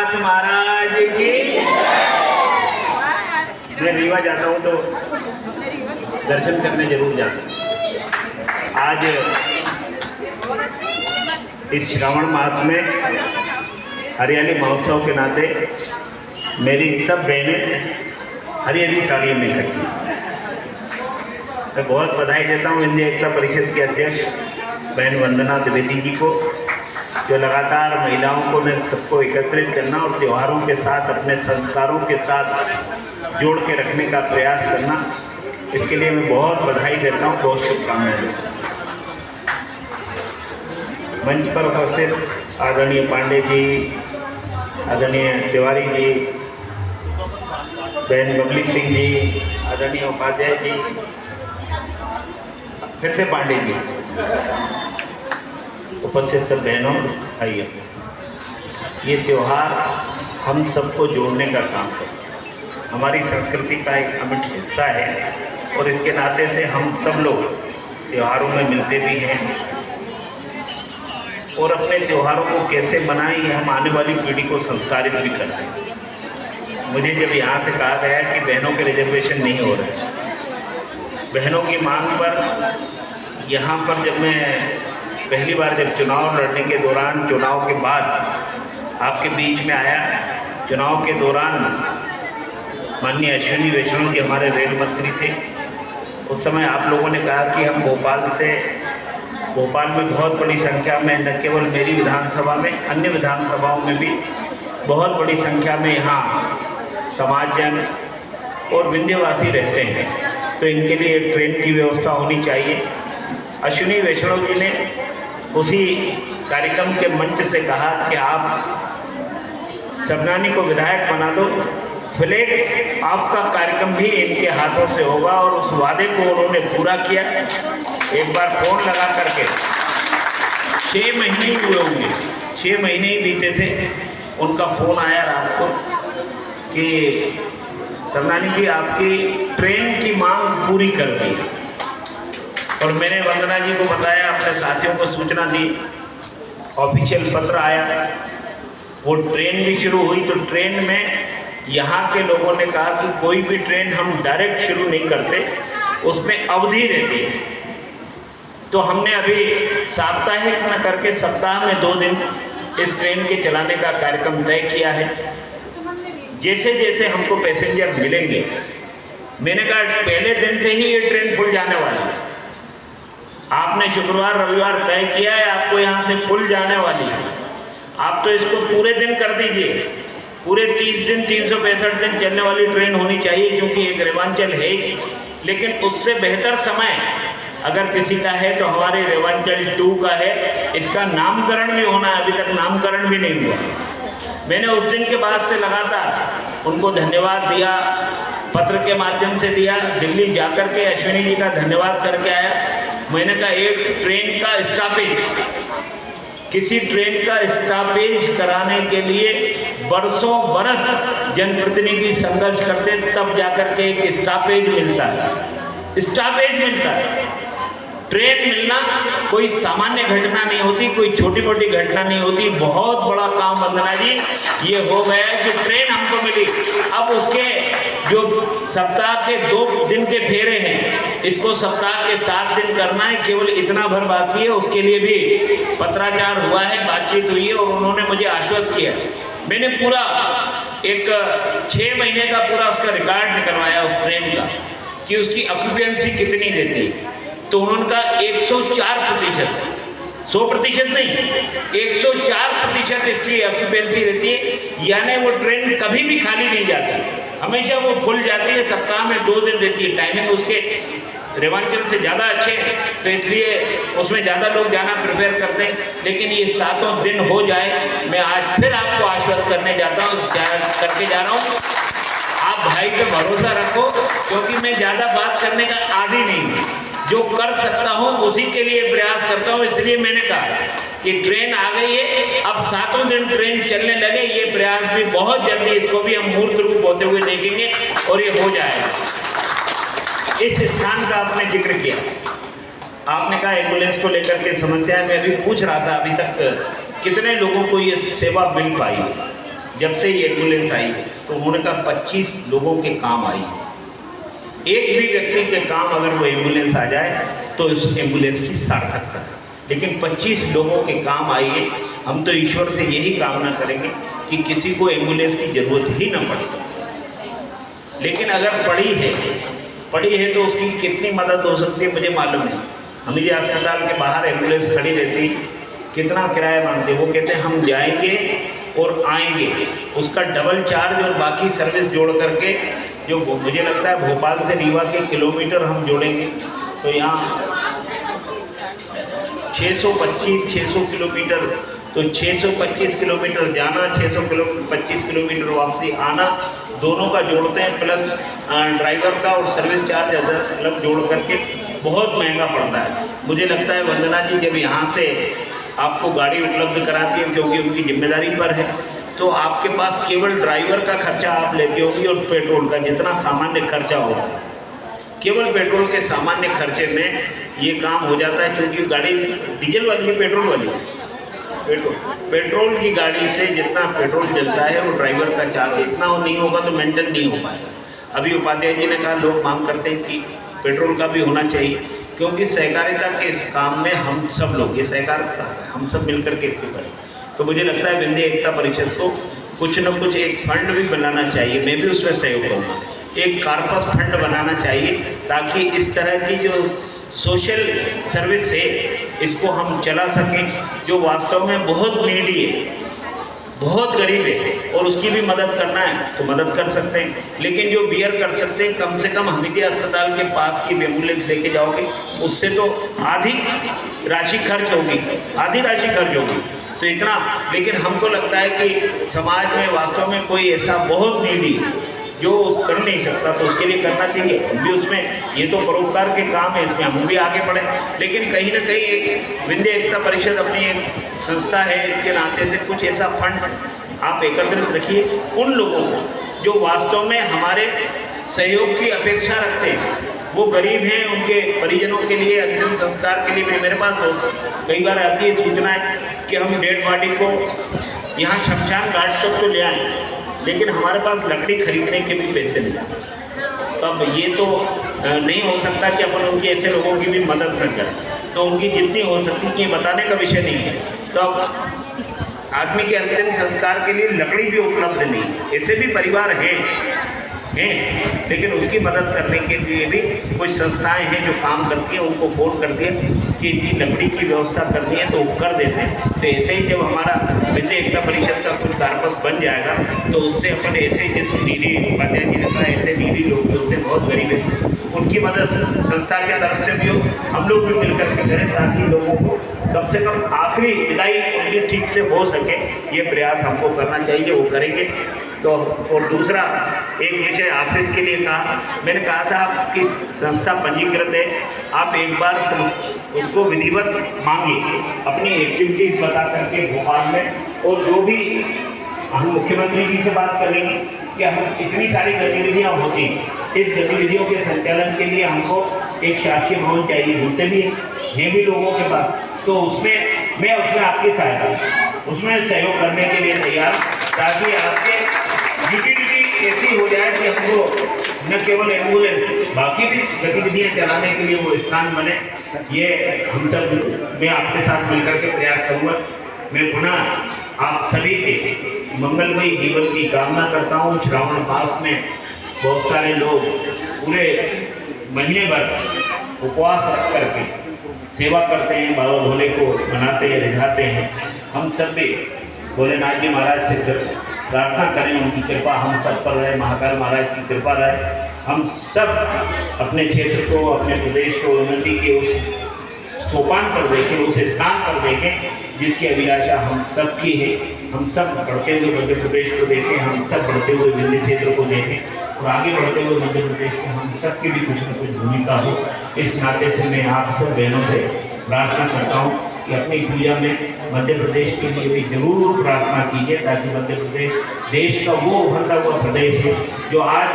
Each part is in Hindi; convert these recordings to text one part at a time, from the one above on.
नाथ महाराज की। मैं रीवा जाता हूँ तो दर्शन करने जरूर जाता हूँ। आज इस श्रावण मास में हरियाली महोत्सव के नाते मेरी सब बहनें हरी हरी साड़ियों में इकट्ठी। मैं बहुत बधाई देता हूँ इंडिया एकता परिषद के अध्यक्ष बहन वंदना द्विवेदी जी को, जो लगातार महिलाओं को ने सबको एकत्रित करना और त्योहारों के साथ अपने संस्कारों के साथ जोड़ के रखने का प्रयास करना, इसके लिए मैं बहुत बधाई देता हूँ, बहुत शुभकामनाएं देता हूँ। मंच पर उपस्थित आदरणीय पांडे जी, आदरणीय तिवारी जी, बहन बबली सिंह जी, आदरणीय उपाध्याय जी, फिर से पांडे जी, उपस्थित सब बहनों भाइयों, ये त्यौहार हम सबको जोड़ने का काम है, हमारी संस्कृति का एक अमिट हिस्सा है और इसके नाते से हम सब लोग त्योहारों में मिलते भी हैं और अपने त्योहारों को कैसे मनाएं ये हम आने वाली पीढ़ी को संस्कारित भी करते हैं। मुझे जब यहाँ से कहा गया कि बहनों के रिजर्वेशन नहीं हो रहे, बहनों की मांग पर यहाँ पर जब मैं पहली बार जब चुनाव लड़ने के दौरान, चुनाव के बाद आपके बीच में आया, चुनाव के दौरान माननीय अश्विनी वैष्णव जी हमारे रेल मंत्री थे, उस समय आप लोगों ने कहा कि हम भोपाल में बहुत बड़ी संख्या में, न केवल मेरी विधानसभा में, अन्य विधानसभाओं में भी बहुत बड़ी संख्या में यहाँ समाजजन और विंध्यवासी रहते हैं, तो इनके लिए एक ट्रेन की व्यवस्था होनी चाहिए। अश्विनी वैष्णव जी ने उसी कार्यक्रम के मंच से कहा कि आप सबनानी को विधायक बना दो, फ्लैग आपका कार्यक्रम भी इनके हाथों से होगा, और उस वादे को उन्होंने पूरा किया। एक बार फोन लगा करके 6 महीने ही हुए होंगे, 6 महीने ही बीते थे, उनका फ़ोन आया रात को कि सबनानी जी आपकी ट्रेन की मांग पूरी कर दी। और मैंने वंदना जी को बताया, अपने साथियों को सूचना दी, ऑफिशियल पत्र आया, वो ट्रेन भी शुरू हुई। तो ट्रेन में यहाँ के लोगों ने कहा कि कोई भी ट्रेन हम डायरेक्ट शुरू नहीं करते, उसमें अवधि रहती है। तो हमने अभी साप्ताहिक न करके सप्ताह में 2 दिन इस ट्रेन के चलाने का कार्यक्रम तय किया है। जैसे जैसे हमको पैसेंजर मिलेंगे, मैंने कहा पहले दिन से ही ये ट्रेन फुल जाने वाली है। आपने शुक्रवार रविवार तय किया है, आपको यहाँ से फुल जाने वाली है, आप तो इसको पूरे दिन कर दीजिए। पूरे 30 दिन 365 दिन चलने वाली ट्रेन होनी चाहिए, क्योंकि एक रेवांचल है, लेकिन उससे बेहतर समय अगर किसी का है तो हमारे रेवांचल 2 का है। इसका नामकरण भी होना है, अभी तक नामकरण भी नहीं हुआ। मैंने उस दिन के बाद से लगातार उनको धन्यवाद दिया, पत्र के माध्यम से दिया, दिल्ली जाकर के अश्विनी जी का धन्यवाद करके आया। मैंने कहा एक ट्रेन का स्टॉपेज, किसी ट्रेन का स्टॉपेज कराने के लिए बरसों बरस जनप्रतिनिधि संघर्ष करते, तब जाकर के एक स्टॉपेज मिलता है। स्टॉपेज मिलता है, ट्रेन मिलना कोई सामान्य घटना नहीं होती, कोई छोटी मोटी घटना नहीं होती। बहुत बड़ा काम वंदना जी ये हो गया कि ट्रेन हमको मिली। अब उसके जो सप्ताह के 2 दिन के फेरे हैं, इसको सप्ताह के 7 दिन करना है, केवल इतना भर बाकी है। उसके लिए भी पत्राचार हुआ है, बातचीत हुई है, और उन्होंने मुझे आश्वस्त किया। मैंने पूरा एक 6 महीने का पूरा उसका रिकॉर्ड निकलवाया उस ट्रेन का कि उसकी ऑक्यूपेंसी कितनी रहती है। तो उनका 104%, 100% नहीं, 104% इसकी ऑक्यूपेंसी रहती है, यानी वो ट्रेन कभी भी खाली नहीं जाती, हमेशा वो फुल जाती है। सप्ताह में 2 दिन रहती है। टाइमिंग उसके रेवांचल से ज़्यादा अच्छे, तो इसलिए उसमें ज़्यादा लोग जाना प्रिपेयर करते हैं। लेकिन ये 7 दिन हो जाए, मैं आज फिर आपको आश्वस्त करने जा रहा हूँ। आप भाई पे भरोसा रखो, क्योंकि मैं ज़्यादा बात करने का आदी नहीं हूँ, जो कर सकता हूँ उसी के लिए प्रयास करता हूँ। इसलिए मैंने कहा कि ट्रेन आ गई है, अब 7 दिन ट्रेन चलने लगे, ये प्रयास भी बहुत जल्दी, इसको भी हम मूर्त रूप होते हुए देखेंगे और ये हो जाएगा। इस स्थान का आपने जिक्र किया, आपने कहा एम्बुलेंस को लेकर के समस्या है। मैं अभी पूछ रहा था, अभी तक कितने लोगों को ये सेवा मिल पाई? जब से ये एम्बुलेंस आई तो उन्होंने कहा 25 लोगों के काम आई है। एक भी व्यक्ति के काम अगर वो एम्बुलेंस आ जाए तो इस एम्बुलेंस की सार्थकता है, लेकिन 25 लोगों के काम आई है। हम तो ईश्वर से यही कामना करेंगे कि किसी को एम्बुलेंस की ज़रूरत ही ना पड़े, लेकिन अगर पड़ी है तो उसकी कितनी मदद हो सकती है मुझे मालूम नहीं। हमीदिया अस्पताल के बाहर एम्बुलेंस खड़ी रहती, कितना किराया मांगते, वो कहते हैं हम जाएंगे और आएंगे, उसका डबल चार्ज और बाकी सर्विस जोड़ करके जो मुझे लगता है भोपाल से रीवा के किलोमीटर हम जोड़ेंगे तो यहाँ 600 किलोमीटर, तो 625 किलोमीटर जाना, 625 किलोमीटर वापसी आना, दोनों का जोड़ते हैं प्लस ड्राइवर का और सर्विस चार्ज अलग जोड़ करके बहुत महंगा पड़ता है। मुझे लगता है वंदना जी जब यहाँ से आपको गाड़ी उपलब्ध कराती है क्योंकि उनकी जिम्मेदारी पर है, तो आपके पास केवल ड्राइवर का खर्चा आप लेती होगी और पेट्रोल का जितना सामान्य खर्चा होता है, केवल पेट्रोल के सामान्य खर्चे में ये काम हो जाता है। क्योंकि गाड़ी डीजल वाली है, पेट्रोल वाली, पेट्रोल की गाड़ी से जितना पेट्रोल चलता है वो ड्राइवर का चार्ज इतना नहीं होगा तो मेंटेन नहीं हो पाएगा। अभी उपाध्याय जी ने कहा लोग मांग करते हैं कि पेट्रोल का भी होना चाहिए, क्योंकि सहकारिता के इस काम में हम सब लोग, ये सहकारिता है, हम सब मिलकर के इसको करें। तो मुझे लगता है विंध्य एकता परिषद को कुछ न कुछ एक फंड भी बनाना चाहिए, मैं भी उसमें सहयोग करूँगा। एक कार्पस फंड बनाना चाहिए ताकि इस तरह की जो सोशल सर्विस है इसको हम चला सकें, जो वास्तव में बहुत नीडी है, बहुत गरीब है और उसकी भी मदद करना है तो मदद कर सकते हैं। लेकिन जो बियर कर सकते हैं, कम से कम हमीदिया अस्पताल के पास की एम्बुलेंस लेके जाओगे उससे तो आधी राशि खर्च होगी, तो इतना। लेकिन हमको लगता है कि समाज में वास्तव में कोई ऐसा बहुत नीडी जो कर नहीं सकता तो उसके लिए करना चाहिए। हम भी उसमें, ये तो परोपकार के काम है, इसमें हम भी आगे बढ़े। लेकिन कहीं ना कहीं एक विंध्य एकता परिषद अपनी एक संस्था है, इसके नाते से कुछ ऐसा फंड आप एकत्रित रखिए उन लोगों को जो वास्तव में हमारे सहयोग की अपेक्षा रखते हैं, वो गरीब हैं, उनके परिजनों के लिए अंतिम संस्कार के लिए मेरे पास बहुत कई बार आती है सूचनाएँ कि हम डेड बॉडी को यहाँ शमशान घाट तक तो ले आएँ, लेकिन हमारे पास लकड़ी खरीदने के भी पैसे नहीं। तो अब ये तो नहीं हो सकता कि अपन उनके ऐसे लोगों की भी मदद न करें, तो उनकी जितनी हो सकती है ये बताने का विषय नहीं है। तो अब आदमी के अंतिम संस्कार के लिए लकड़ी भी उपलब्ध नहीं, ऐसे भी परिवार हैं, लेकिन उसकी मदद करने के लिए भी कुछ संस्थाएं हैं जो काम करती हैं, उनको फोन करती है कि इनकी लकड़ी की व्यवस्था करनी है तो वो कर देते हैं। तो ऐसे ही जब हमारा विंध्य एकता परिषद का कुछ कार्पस बन जाएगा तो उससे अपन ऐसे जिस नीडी, उपाध्याय जी ने कहा ऐसे नीडी लोग जो होते हैं बहुत गरीब है, उनकी मदद संस्था के तरफ से भी हो, हम लोग भी मिलकर के करें ताकि लोगों को कम से कम आखिरी विदाई उनकी ठीक से हो सके। ये प्रयास हमको करना चाहिए, वो करेंगे। तो और दूसरा एक विषय ऑफिस के लिए कहा, मैंने कहा था आपकी संस्था पंजीकृत है, आप एक बार उसको विधिवत मांगिए अपनी एक्टिविटीज़ बता करके भोपाल में, और जो भी हम मुख्यमंत्री जी से बात करेंगे कि हम इतनी सारी गतिविधियाँ होती हैं, इस गतिविधियों के संचालन के लिए हमको एक शासकीय भवन चाहिए, होते भी हैं भी लोगों के पास, तो मैं उसमें आपकी सहायता, उसमें सहयोग करने के लिए तैयार, ताकि आपके यूटिलिटी ऐसी हो जाए कि हमको न केवल एम्बुलेंस बाकी भी गतिविधियाँ चलाने के लिए वो स्थान बने। ये हम सब, मैं आपके साथ मिलकर के प्रयास करूँगा। मैं पुनः आप सभी के मंगलमयी जीवन की कामना करता हूँ। श्रावण मास में बहुत सारे लोग पूरे महीने भर उपवास रख करके सेवा करते हैं, बाबा भोले को मनाते हैं, रिझाते हैं। हम सब भी भोलेनाथ जी महाराज से प्रार्थना करें, उनकी कृपा हम सब पर रहे, महाकाल महाराज की कृपा रहे। हम सब अपने क्षेत्र को, अपने प्रदेश को उन्नति के उस सोपान पर देखें, उस स्थान पर देखें जिसकी अभिलाषा हम सब की है। हम सब बढ़ते हुए मध्य प्रदेश को देखें, हम सब बढ़ते हुए विंध्य क्षेत्र को देखें, और आगे बढ़ते हुए मध्य प्रदेश में हम सब की भी कुछ न कुछ भूमिका हो। इस नाते से मैं आप सब बहनों से प्रार्थना करता हूँ कि अपनी पूजा में मध्य प्रदेश के लिए भी जरूर प्रार्थना कीजिए, ताकि मध्य प्रदेश देश का वो उभरता हुआ प्रदेश है जो आज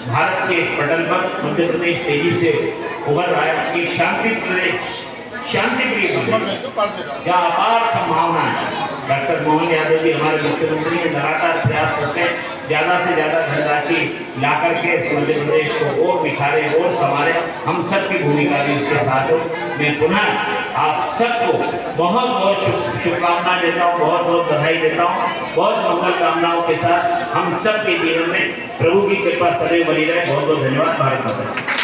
भारत के इस पटल पर मध्य प्रदेश तेजी से उभर रहा है। एक शांति प्रदेश, शांति प्रिय प्रदेश जहाँ अपार संभावना है। डॉक्टर मोहन यादव जी हमारे मुख्यमंत्री हैं, लगातार ज़्यादा से ज़्यादा धनराशि ला करके इस मध्य प्रदेश को और बिखारे और संवारे। हम सबकी भूमिका भी इसके साथ हो। मैं पुनः आप सबको बहुत बहुत शुभकामनाएं देता हूँ, बहुत बहुत बधाई देता हूँ। बहुत मंगल कामनाओं के साथ हम सब के जीवन में प्रभु की कृपा सदैव बनी रहे। बहुत बहुत धन्यवाद। भारत माता।